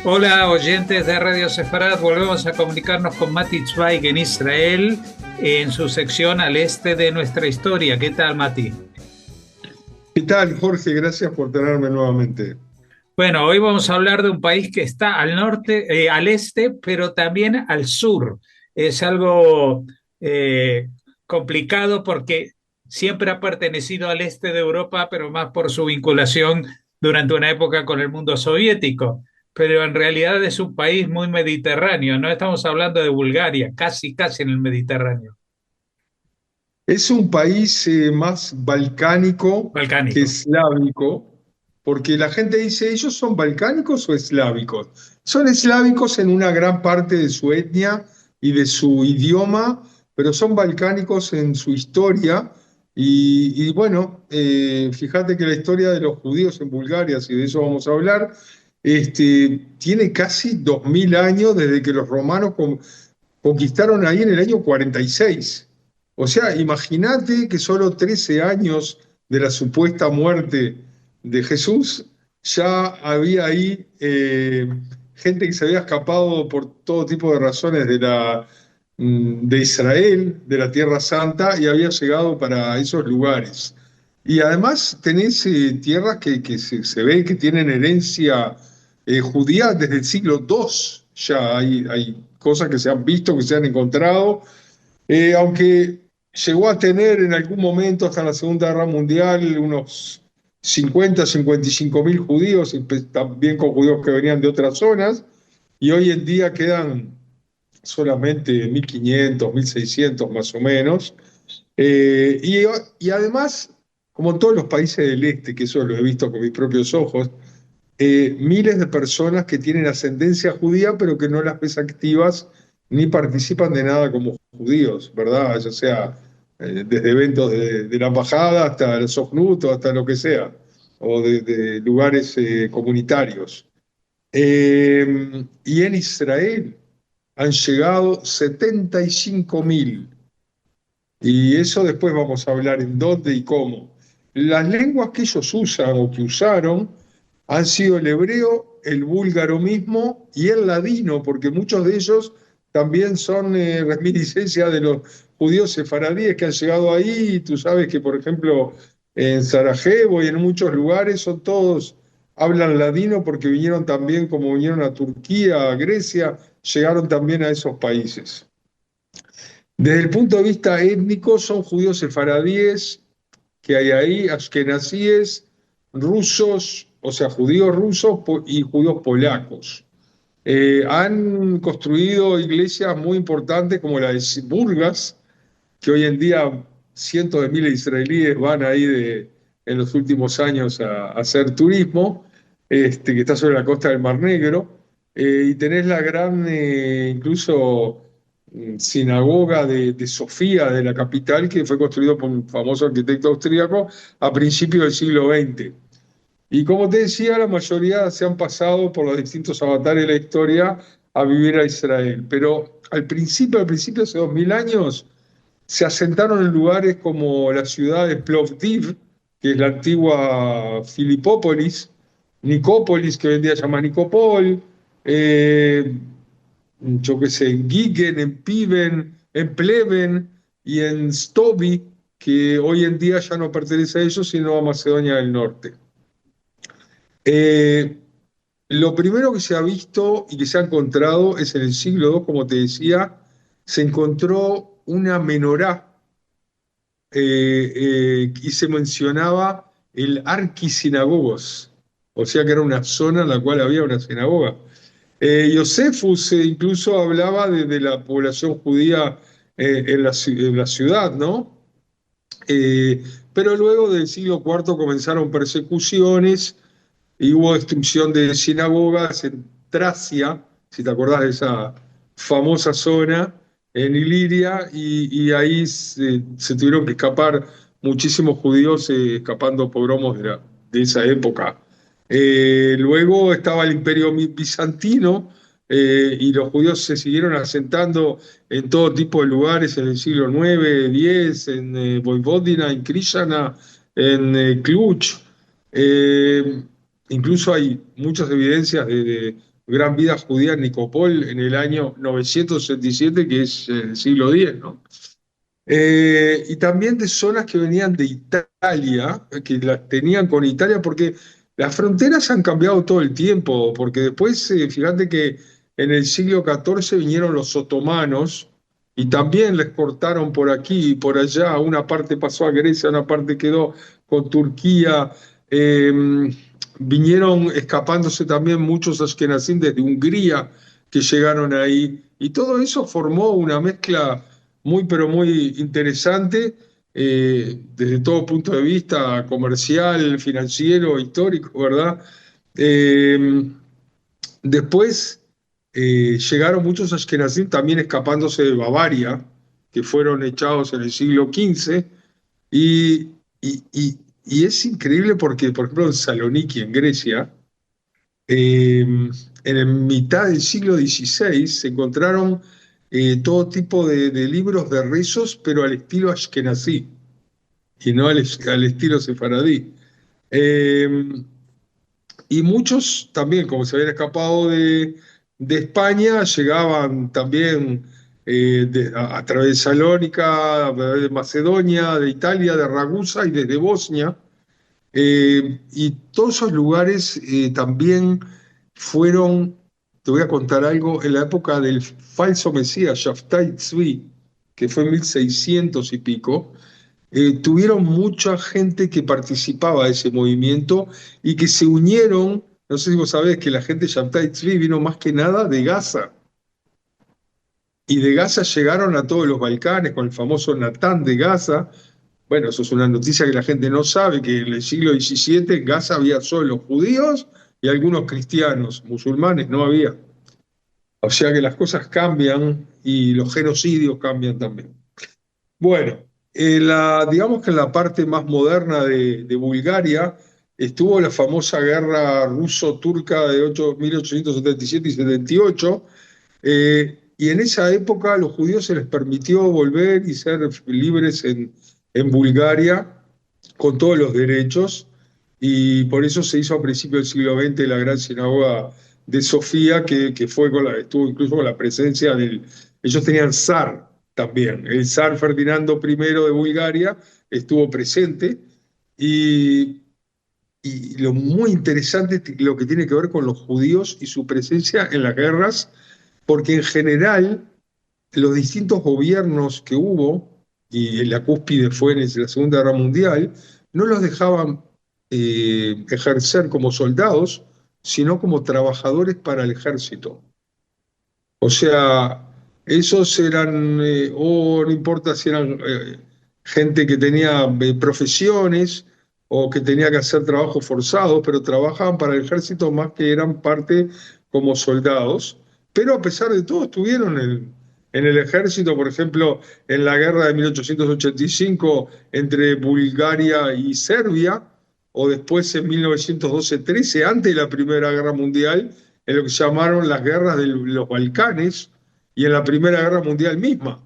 Hola, oyentes de Radio Sefarad. Volvemos a comunicarnos con Mati Zweig en Israel, en su sección Al Este de Nuestra Historia. ¿Qué tal, Mati? ¿Qué tal, Jorge? Gracias por tenerme nuevamente. Bueno, hoy vamos a hablar de un país que está al norte, al este, pero también al sur. Es algo eh, complicado porque siempre ha pertenecido al este de Europa, pero más por su vinculación durante una época con el mundo soviético. Pero en realidad es un país muy mediterráneo, no estamos hablando de Bulgaria, casi en el Mediterráneo, Es un país más balcánico que balcánico. eslávico, porque la gente dice, ¿ellos son balcánicos o eslávicos? Son eslávicos en una gran parte de su etnia y de su idioma, pero son balcánicos en su historia. Y bueno, fíjate que la historia de los judíos en Bulgaria, si de eso vamos a hablar, tiene casi 2000 años desde que los romanos conquistaron ahí en el año 46. O sea, imagínate que solo 13 años de la supuesta muerte de Jesús, ya había ahí gente que se había escapado por todo tipo de razones de Israel, de la Tierra Santa, y había llegado para esos lugares. Y además tenés tierras que se ve que tienen herencia judía desde el siglo II. Ya hay cosas que se han visto, que se han encontrado, aunque llegó a tener en algún momento, hasta la Segunda Guerra Mundial, unos 50, 55 mil judíos, y pues también con judíos que venían de otras zonas, y hoy en día quedan solamente 1500, 1600 más o menos. Y además, como en todos los países del este, que eso lo he visto con mis propios ojos, miles de personas que tienen ascendencia judía, pero que no las ves activas ni participan de nada como judíos, ¿verdad? Ya sea desde eventos de la embajada hasta el Sojnut o hasta lo que sea, o de lugares comunitarios. Y en Israel han llegado 75.000. Y eso después vamos a hablar en dónde y cómo. Las lenguas que ellos usan o que usaron han sido el hebreo, el búlgaro mismo y el ladino, porque muchos de ellos también son reminiscencia de los judíos sefaradíes que han llegado ahí. Y tú sabes que, por ejemplo, en Sarajevo y en muchos lugares son todos, hablan ladino porque vinieron también, como vinieron a Turquía, a Grecia, llegaron también a esos países. Desde el punto de vista étnico, son judíos sefaradíes que hay ahí, askenazíes, rusos, o sea, judíos rusos y judíos polacos. Han construido iglesias muy importantes como la de Burgas, que hoy en día cientos de miles de israelíes van ahí en los últimos años a hacer turismo, que está sobre la costa del Mar Negro. Y tenés la gran, incluso, sinagoga de Sofía, de la capital, que fue construido por un famoso arquitecto austríaco a principios del siglo XX. Y como te decía, la mayoría se han pasado por los distintos avatares de la historia a vivir a Israel. Pero al principio, hace 2000 años, se asentaron en lugares como la ciudad de Plovdiv, que es la antigua Filipópolis, Nicópolis, que hoy en día se llama Nicopol, eh, yo qué sé, en Gigen, en Piven, en Pleven y en Stovi, que hoy en día ya no pertenece a ellos, sino a Macedonia del Norte. Eh, lo primero que se ha visto y que se ha encontrado es en el siglo II, como te decía, se encontró una menorá, y se mencionaba el Arquisinagogos, o sea que era una zona en la cual había una sinagoga. Josephus incluso hablaba de la población judía en la ciudad, ¿no? Eh, pero luego del siglo IV comenzaron persecuciones y hubo destrucción de sinagogas en Tracia, si te acordás de esa famosa zona, en Iliria, y ahí se tuvieron que escapar muchísimos judíos escapando pogromos de esa época. Luego estaba el Imperio Bizantino, y los judíos se siguieron asentando en todo tipo de lugares en el siglo IX, X, en Vojvodina, en Krishna, en Cluj. Eh, Incluso hay muchas evidencias Gran Vida Judía en Nicopol en el año 967, que es el siglo X, ¿no? Y también de zonas que venían de Italia, que las tenían con Italia, porque las fronteras han cambiado todo el tiempo, porque después, fíjate que en el siglo XIV vinieron los otomanos y también les cortaron por aquí y por allá, una parte pasó a Grecia, una parte quedó con Turquía. eh, Vinieron escapándose también muchos askenazim desde Hungría que llegaron ahí, y todo eso formó una mezcla muy, pero muy interesante, desde todo punto de vista comercial, financiero, histórico, ¿verdad? Eh, Después llegaron muchos ashkenazim también escapándose de Bavaria, que fueron echados en el siglo XV, y, y es increíble porque, por ejemplo, en Saloniki, en Grecia, en la mitad del siglo XVI se encontraron todo tipo de libros de rezos, pero al estilo ashkenazí y no al estilo sefaradí. Eh, y muchos también, como se habían escapado de España, llegaban también a través de Salónica, a través de Macedonia, de Italia, de Ragusa y desde Bosnia. Y todos esos lugares también fueron, te voy a contar algo, en la época del falso Mesías, Shaftai Tzvi, que fue en 1600 y pico, tuvieron mucha gente que participaba de ese movimiento y que se unieron. No sé si vos sabés que la gente de Shaftai Tzvi vino más que nada de Gaza, y de Gaza llegaron a todos los Balcanes con el famoso Natán de Gaza. Bueno, eso es una noticia que la gente no sabe, que en el siglo XVII en Gaza había solo judíos y algunos cristianos, musulmanes no había. O sea que las cosas cambian y los genocidios cambian también. Bueno, digamos que en la parte más moderna de Bulgaria estuvo la famosa guerra ruso-turca de 1877 y 78, y en esa época a los judíos se les permitió volver y ser libres en Bulgaria con todos los derechos, y por eso se hizo a principios del siglo XX la gran sinagoga de Sofía, que fue estuvo incluso con la presencia del... Ellos tenían zar también, el zar Ferdinando I de Bulgaria estuvo presente, y, y lo muy interesante lo que tiene que ver con los judíos y su presencia en las guerras, porque en general los distintos gobiernos que hubo, y en la cúspide fue en la Segunda Guerra Mundial, no los dejaban ejercer como soldados, sino como trabajadores para el ejército. O sea, esos eran, o no importa si eran gente que tenía profesiones o que tenía que hacer trabajos forzados, pero trabajaban para el ejército más que eran parte como soldados. Pero a pesar de todo estuvieron en el ejército, por ejemplo, en la guerra de 1885 entre Bulgaria y Serbia, o después en 1912-13, antes de la Primera Guerra Mundial, en lo que se llamaron las guerras de los Balcanes, y en la Primera Guerra Mundial misma.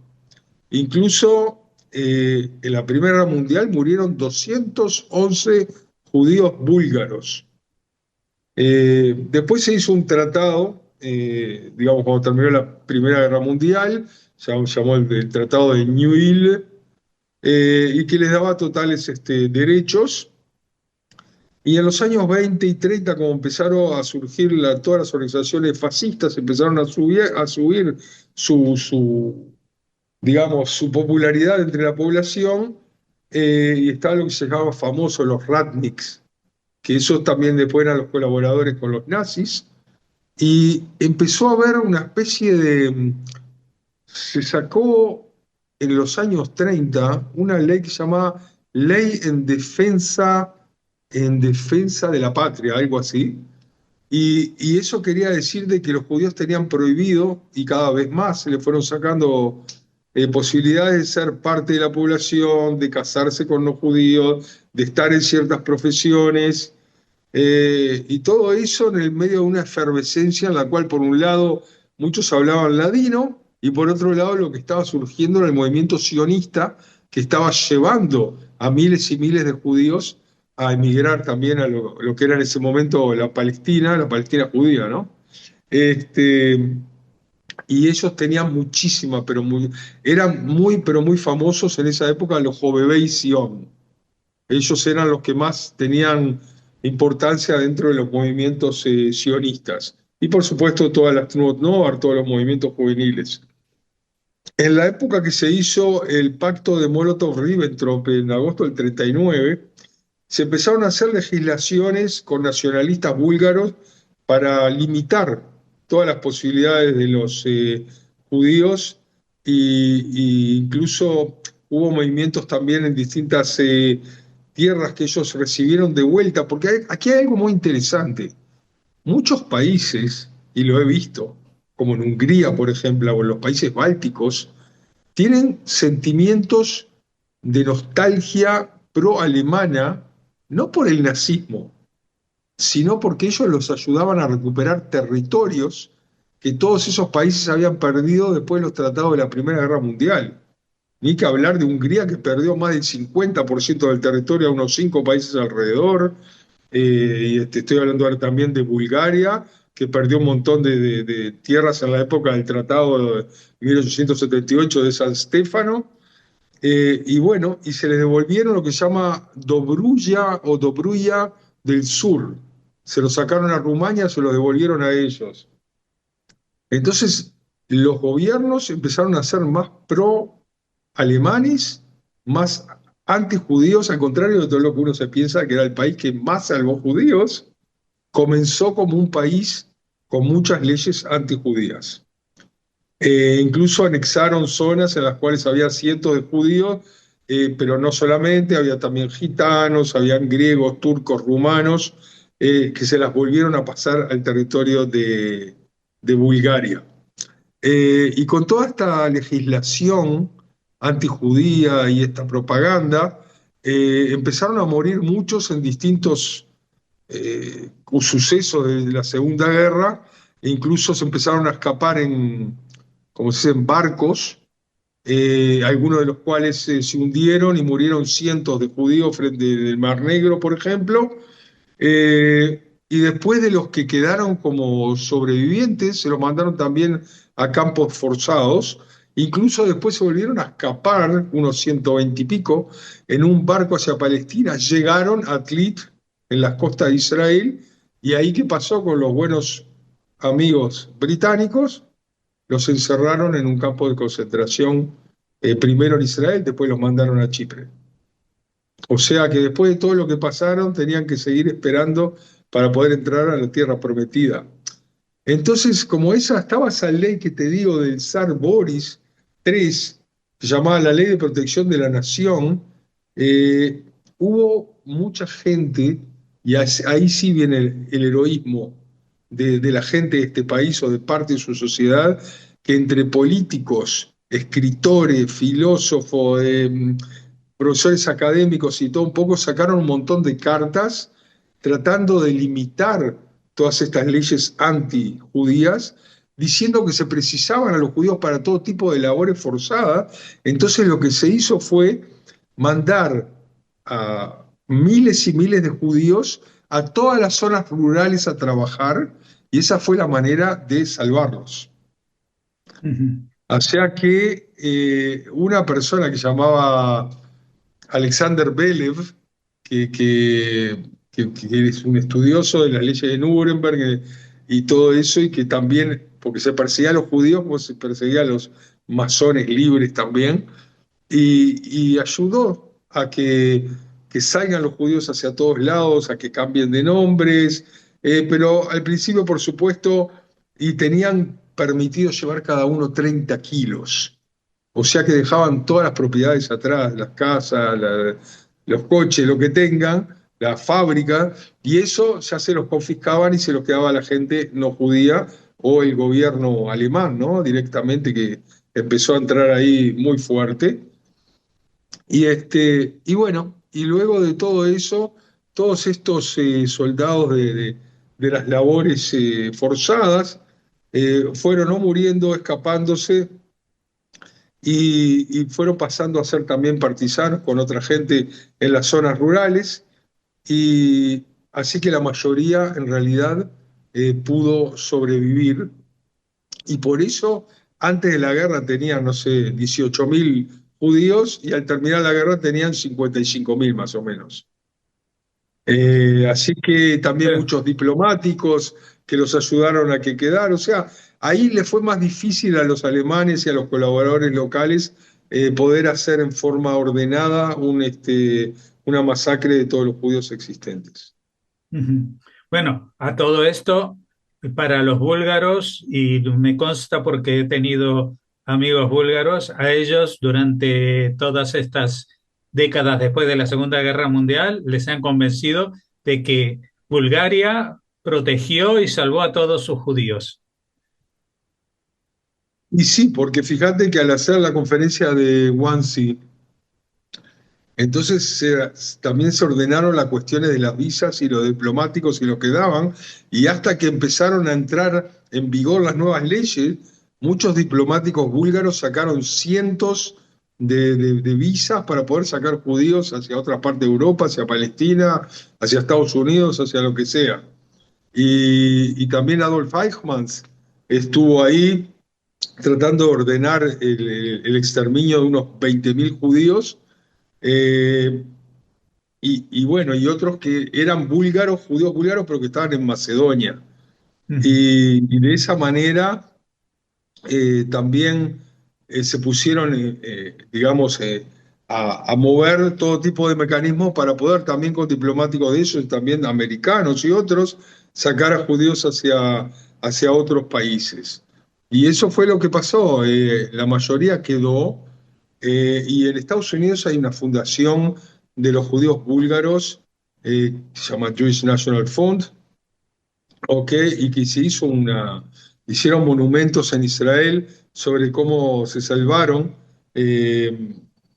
Incluso en la Primera Guerra Mundial murieron 211 judíos búlgaros. Después se hizo un tratado, digamos, cuando terminó la Primera Guerra Mundial, se llamó el Tratado de Neuilly, y que les daba totales derechos. Y en los años 20 y 30, como empezaron a surgir todas las organizaciones fascistas, empezaron a subir digamos, su popularidad entre la población, y estaba lo que se llamaba famoso los ratniks, que esos también después eran los colaboradores con los nazis, y empezó a haber una especie de... Se sacó en los años 30 una ley que se llama Ley en defensa de la patria, algo así. Y eso quería decir de que los judíos tenían prohibido, y cada vez más se le fueron sacando posibilidades de ser parte de la población, de casarse con los judíos, de estar en ciertas profesiones, y todo eso en el medio de una efervescencia en la cual, por un lado, muchos hablaban ladino, y por otro lado, lo que estaba surgiendo era el movimiento sionista, que estaba llevando a miles y miles de judíos a emigrar también a lo que era en ese momento la Palestina judía, ¿no? Este, y ellos tenían muchísima, eran muy, pero muy famosos en esa época los Jovevei Sion. Ellos eran los que más tenían importancia dentro de los movimientos sionistas. Y por supuesto todas las Tnuot Noar, todos los movimientos juveniles. En la época que se hizo el pacto de Molotov-Ribbentrop en agosto del 39, se empezaron a hacer legislaciones con nacionalistas búlgaros para limitar todas las posibilidades de los judíos y incluso hubo movimientos también en distintas tierras que ellos recibieron de vuelta, porque aquí hay algo muy interesante. Muchos países, y lo he visto, como en Hungría, por ejemplo, o en los países bálticos, tienen sentimientos de nostalgia pro-alemana, no por el nazismo, sino porque ellos los ayudaban a recuperar territorios que todos esos países habían perdido después de los tratados de la Primera Guerra Mundial. Ni que hablar de Hungría, que perdió más del 50% del territorio a unos 5 países alrededor. Estoy hablando ahora también de Bulgaria, que perdió un montón de tierras en la época del Tratado de 1878 de San Stefano. Y bueno, y se les devolvieron lo que se llama Dobruya o Dobruya del Sur. Se lo sacaron a Rumania, se lo devolvieron a ellos. Entonces, los gobiernos empezaron a ser más pro-alemanes, más antijudíos, al contrario de todo lo que uno se piensa que era el país que más salvó judíos, comenzó como un país con muchas leyes antijudías. Incluso anexaron zonas en las cuales había cientos de judíos, pero no solamente, había también gitanos, habían griegos, turcos, rumanos, que se las volvieron a pasar al territorio de Bulgaria. Y con toda esta legislación antijudía y esta propaganda, empezaron a morir muchos en distintos sucesos de la Segunda Guerra, e incluso se empezaron a escapar como se dice, en barcos, algunos de los cuales se hundieron y murieron cientos de judíos frente del Mar Negro, por ejemplo. Y después de los que quedaron como sobrevivientes, se los mandaron también a campos forzados. Incluso después se volvieron a escapar, unos 120 y pico, en un barco hacia Palestina. Llegaron a Tlit, en las costas de Israel, y ahí qué pasó con los buenos amigos británicos, los encerraron en un campo de concentración, primero en Israel, después los mandaron a Chipre. O sea que después de todo lo que pasaron, tenían que seguir esperando para poder entrar a la tierra prometida. Entonces, como estaba esa ley que te digo del zar Boris III, que se llamaba la Ley de Protección de la Nación, eh, hubo mucha gente, y ahí sí viene el heroísmo de la gente de este país o de parte de su sociedad, que entre políticos, escritores, filósofos, profesores académicos y todo un poco sacaron un montón de cartas tratando de limitar todas estas leyes antijudías, diciendo que se precisaban a los judíos para todo tipo de labores forzadas. Entonces lo que se hizo fue mandar a miles y miles de judíos a todas las zonas rurales a trabajar, y esa fue la manera de salvarlos. Ujú. O sea que una persona que llamaba Alexander Belev, que es un estudioso de las leyes de Nuremberg, y todo eso, y que también, porque se perseguía a los judíos como se perseguía a los masones libres también, y ayudó a que salgan los judíos hacia todos lados, a que cambien de nombres, pero al principio, por supuesto, y tenían permitido llevar cada uno 30 kilos. O sea que dejaban todas las propiedades atrás, las casas, los coches, lo que tengan, la fábrica, y eso ya se los confiscaban y se los quedaba a la gente no judía o el gobierno alemán, ¿no? Directamente, que empezó a entrar ahí muy fuerte. Y bueno, y luego de todo eso, todos estos soldados de las labores forzadas fueron o muriendo, escapándose, y fueron pasando a ser también partisanos con otra gente en las zonas rurales, y así que la mayoría en realidad pudo sobrevivir y por eso antes de la guerra tenían, no sé, 18.000 judíos y al terminar la guerra tenían 55.000 más o menos. Así que también Eh, muchos diplomáticos que los ayudaron a que quedara. O sea, ahí le fue más difícil a los alemanes y a los colaboradores locales poder hacer en forma ordenada una masacre de todos los judíos existentes. Ujú. Bueno, a todo esto, para los búlgaros, y me consta porque he tenido amigos búlgaros, a ellos durante todas estas décadas después de la Segunda Guerra Mundial les han convencido de que Bulgaria protegió y salvó a todos sus judíos. Y sí, porque fíjate que al hacer la conferencia de Wannsee, entonces también se ordenaron las cuestiones de las visas y los diplomáticos y lo que daban, y hasta que empezaron a entrar en vigor las nuevas leyes, muchos diplomáticos búlgaros sacaron cientos de visas para poder sacar judíos hacia otra parte de Europa, hacia Palestina, hacia Estados Unidos, hacia lo que sea. Y también Adolf Eichmann estuvo ahí tratando de ordenar el exterminio de unos 20.000 judíos. eh, y bueno, y otros que eran búlgaros, judíos búlgaros, pero que estaban en Macedonia. Ujú. Y de esa manera también se pusieron, digamos, a mover todo tipo de mecanismos para poder también con diplomáticos de ellos, también americanos y otros, sacar a judíos hacia otros países. Y eso fue lo que pasó. La mayoría quedó. Y en Estados Unidos hay una fundación de los judíos búlgaros que se llama Jewish National Fund, ¿ok? Y que hicieron monumentos en Israel sobre cómo se salvaron eh,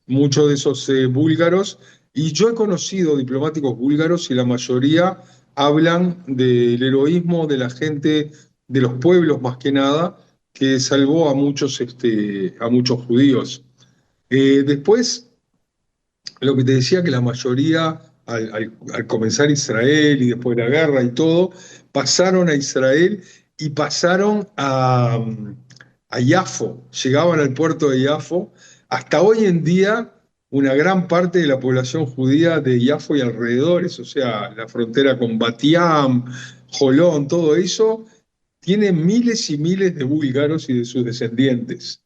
muchos de esos búlgaros. Y yo he conocido diplomáticos búlgaros y la mayoría hablan del heroísmo de la gente, de los pueblos más que nada, que salvó a muchos judíos. Después, lo que te decía que la mayoría, al comenzar Israel y después de la guerra y todo, pasaron a Israel y pasaron a Yafo, llegaban al puerto de Yafo. Hasta hoy en día, una gran parte de la población judía de Yafo y alrededores, o sea, la frontera con Batiam, Jolón, todo eso, tiene miles y miles de búlgaros y de sus descendientes.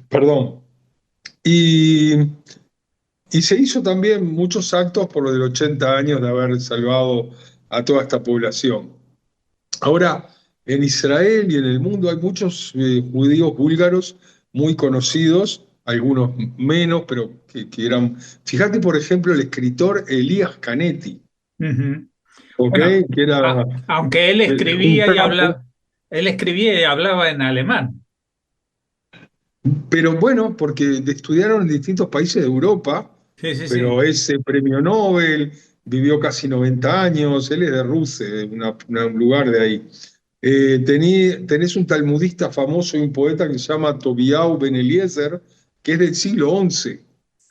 Perdón. Y y se hizo también muchos actos por lo del 80 años de haber salvado a toda esta población. Ahora, en Israel y en el mundo hay muchos judíos búlgaros muy conocidos, algunos menos, pero que eran... Fíjate, por ejemplo, el escritor Elías Canetti, Ujú. ¿ok? Bueno, Que era aunque él un escribía y capo. hablaba, él escribía y hablaba en alemán. Pero bueno, porque estudiaron en distintos países de Europa, Sí, sí, pero sí. es premio Nobel, vivió casi 90 años, él es de Rusia, de un lugar de ahí. Tenés un talmudista famoso y un poeta que se llama Tobiau Ben Eliezer, que es del siglo XI,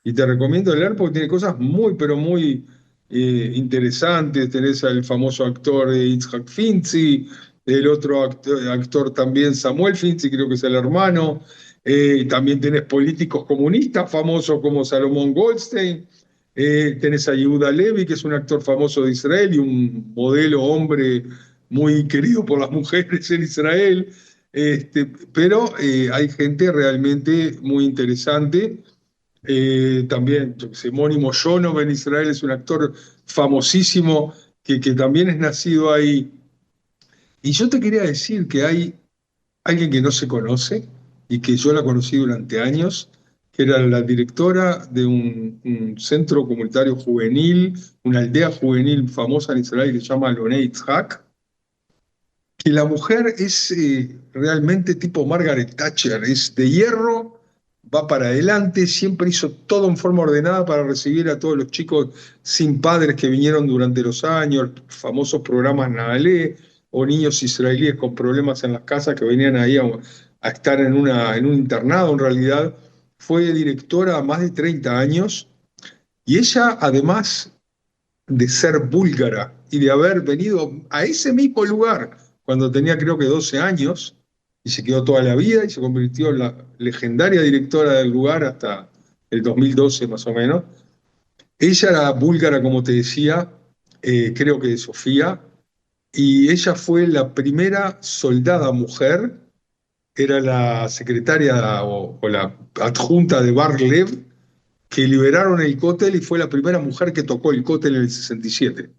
y te recomiendo leer porque tiene cosas muy, pero muy interesantes. Tenés al famoso actor Itzhak Finzi, el otro actor también Samuel Finzi, creo que es el hermano. También tenés políticos comunistas famosos como Salomón Goldstein. Tenés a Yehuda Levi, que es un actor famoso de Israel y un modelo hombre muy querido por las mujeres en Israel. Pero hay gente realmente muy interesante. También, yo qué sé, Moni Moyonov en Israel es un actor famosísimo que también es nacido ahí. Y yo te quería decir que hay alguien que no se conoce y que yo la conocí durante años, que era la directora de un centro comunitario juvenil, una aldea juvenil famosa en Israel que se llama Lonei Itzhak, que la mujer es realmente tipo Margaret Thatcher, es de hierro, va para adelante, siempre hizo todo en forma ordenada para recibir a todos los chicos sin padres que vinieron durante los años, famosos programas Naalé, o niños israelíes con problemas en las casas que venían ahí a estar en un internado en realidad. Fue directora más de 30 años y ella además de ser búlgara y de haber venido a ese mismo lugar cuando tenía creo que 12 años y se quedó toda la vida y se convirtió en la legendaria directora del lugar hasta el 2012 más o menos. Ella era búlgara, como te decía, creo que de Sofía, y ella fue la primera soldada mujer, era la secretaria o la adjunta de Bar-Lev, que liberaron el cótel y fue la primera mujer que tocó el cótel en el 67.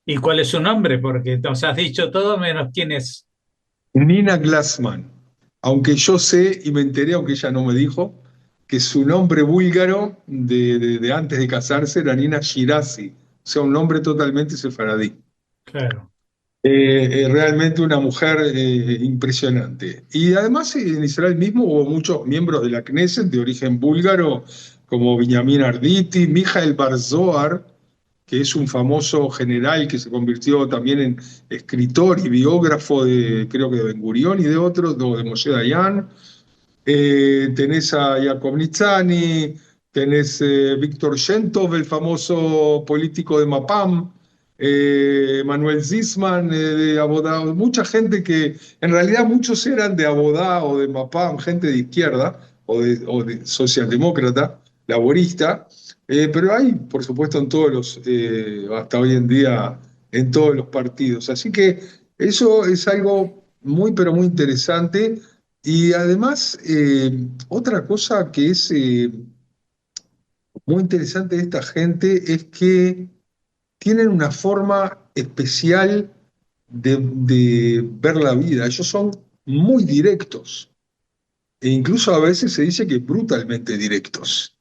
¿Y cuál es su nombre? Porque nos has dicho todo menos quién es. Nina Glassman, aunque yo sé y me enteré, aunque ella no me dijo, que su nombre búlgaro de antes de casarse era Nina Shirazi, o sea, un nombre totalmente sefaradí. Claro. Realmente una mujer impresionante. Y además en Israel mismo hubo muchos miembros de la Knesset de origen búlgaro, como Binyamin Arditi, Mijael Bar-Zohar, que es un famoso general que se convirtió también en escritor y biógrafo de, creo que de Ben Gurión y de otros, de Moshe Dayan. Tenés a Yaakov Nitzani, tenés Víctor Shentov, el famoso político de Mapam, Manuel Zisman, de Abodá, mucha gente que en realidad muchos eran de Abodá o de Mapam, gente de izquierda o de socialdemócrata, laborista, pero hay, por supuesto, en todos los, hasta hoy en día, en todos los partidos. Así que eso es algo muy, pero muy interesante. Y además, otra cosa que es muy interesante de esta gente es que tienen una forma especial de ver la vida. Ellos son muy directos e incluso a veces se dice que brutalmente directos,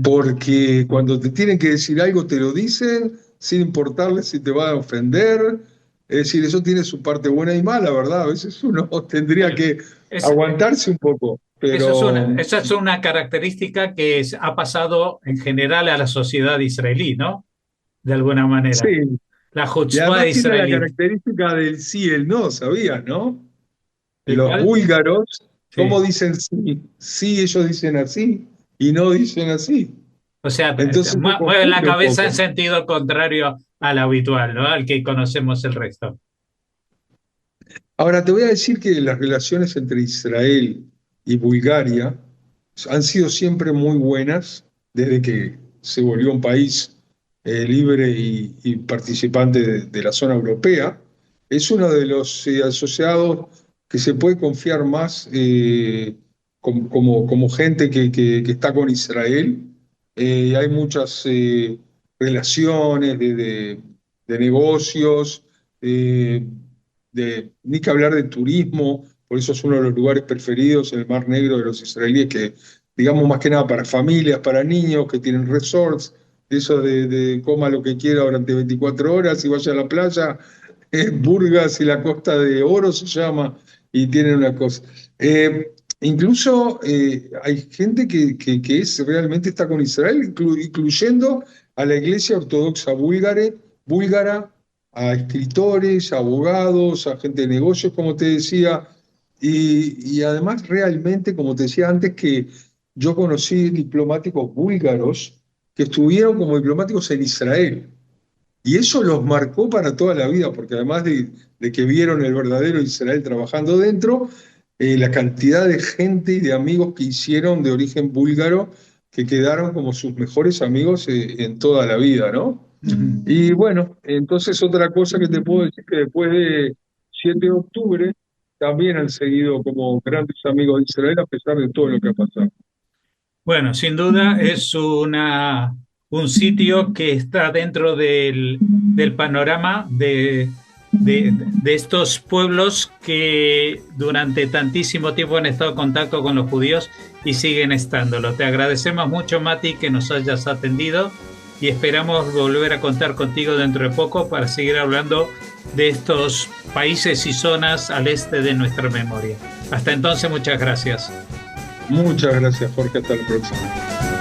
porque cuando te tienen que decir algo te lo dicen sin importarles si te va a ofender. Es decir, eso tiene su parte buena y mala, ¿verdad? A veces uno tendría que Es, aguantarse un poco, pero esa es una característica que ha pasado en general a la sociedad israelí, ¿no? De alguna manera. sí. La Y chutzpah además tiene la israelí. característica del sí y el no, ¿sabías, no? ¿De Los cuál? búlgaros, ¿cómo Sí. dicen sí? Sí, ellos dicen así y no dicen así. O sea, Entonces se mueven la confunde un cabeza en poco. sentido contrario al habitual, ¿no? Al que conocemos el resto. Ahora, te voy a decir que las relaciones entre Israel y Bulgaria han sido siempre muy buenas desde que se volvió un país libre y participante de la zona europea. Es uno de los asociados que se puede confiar más como gente que está con Israel. Hay muchas relaciones de negocios. eh, Ni que hablar de turismo, por eso es uno de los lugares preferidos en el Mar Negro de los israelíes, que digamos más que nada para familias, para niños que tienen resorts, de eso de coma lo que quiera durante 24 horas y vaya a la playa, Burgas y la Costa de Oro se llama, y tienen una cosa. Incluso hay gente que realmente está con Israel, incluyendo a la Iglesia Ortodoxa búlgara, a escritores, a abogados, a gente de negocios, como te decía, y además realmente, como te decía antes, que yo conocí diplomáticos búlgaros que estuvieron como diplomáticos en Israel. Y eso los marcó para toda la vida, porque además de que vieron el verdadero Israel trabajando dentro, la cantidad de gente y de amigos que hicieron de origen búlgaro que quedaron como sus mejores amigos en toda la vida, ¿no? Y bueno, entonces otra cosa que te puedo decir que después de 7 de octubre también han seguido como grandes amigos de Israel a pesar de todo lo que ha pasado. Bueno, sin duda es un sitio que está dentro del panorama de estos pueblos que durante tantísimo tiempo han estado en contacto con los judíos y siguen estándolo. Te agradecemos mucho, Mati, que nos hayas atendido y esperamos volver a contar contigo dentro de poco para seguir hablando de estos países y zonas al este de nuestra memoria. Hasta entonces, muchas gracias. Muchas gracias, Jorge. Hasta la próxima.